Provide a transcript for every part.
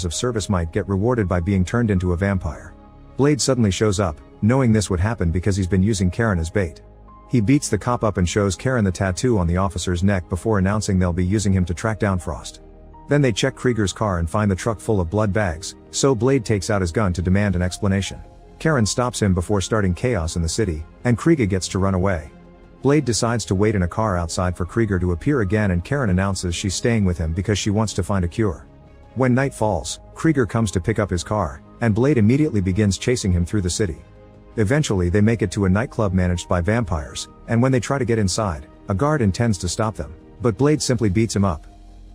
of service might get rewarded by being turned into a vampire. Blade suddenly shows up, knowing this would happen because he's been using Karen as bait. He beats the cop up and shows Karen the tattoo on the officer's neck before announcing they'll be using him to track down Frost. Then they check Krieger's car and find the truck full of blood bags, so Blade takes out his gun to demand an explanation. Karen stops him before starting chaos in the city, and Krieger gets to run away. Blade decides to wait in a car outside for Krieger to appear again, and Karen announces she's staying with him because she wants to find a cure. When night falls, Krieger comes to pick up his car, and Blade immediately begins chasing him through the city. Eventually they make it to a nightclub managed by vampires, and when they try to get inside, a guard intends to stop them, but Blade simply beats him up.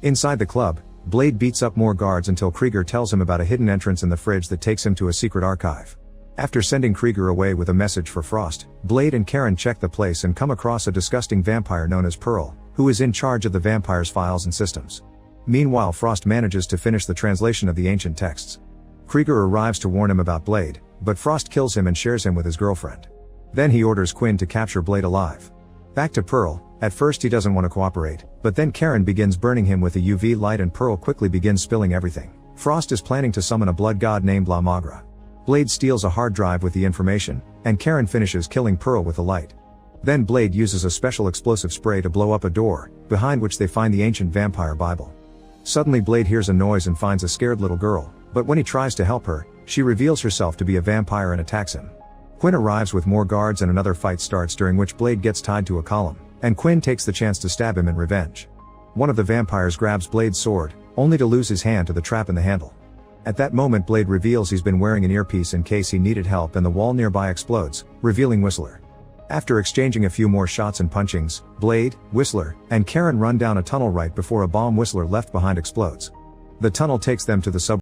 Inside the club, Blade beats up more guards until Krieger tells him about a hidden entrance in the fridge that takes him to a secret archive. After sending Krieger away with a message for Frost, Blade and Karen check the place and come across a disgusting vampire known as Pearl, who is in charge of the vampire's files and systems. Meanwhile, Frost manages to finish the translation of the ancient texts. Krieger arrives to warn him about Blade, but Frost kills him and shares him with his girlfriend. Then he orders Quinn to capture Blade alive. Back to Pearl. At first he doesn't want to cooperate, but then Karen begins burning him with a UV light and Pearl quickly begins spilling everything. Frost is planning to summon a blood god named La Magra. Blade steals a hard drive with the information, and Karen finishes killing Pearl with the light. Then Blade uses a special explosive spray to blow up a door, behind which they find the ancient vampire Bible. Suddenly Blade hears a noise and finds a scared little girl, but when he tries to help her, she reveals herself to be a vampire and attacks him. Quinn arrives with more guards and another fight starts, during which Blade gets tied to a column, and Quinn takes the chance to stab him in revenge. One of the vampires grabs Blade's sword, only to lose his hand to the trap in the handle. At that moment Blade reveals he's been wearing an earpiece in case he needed help, and the wall nearby explodes, revealing Whistler. After exchanging a few more shots and punchings, Blade, Whistler, and Karen run down a tunnel right before a bomb Whistler left behind explodes. The tunnel takes them to the subway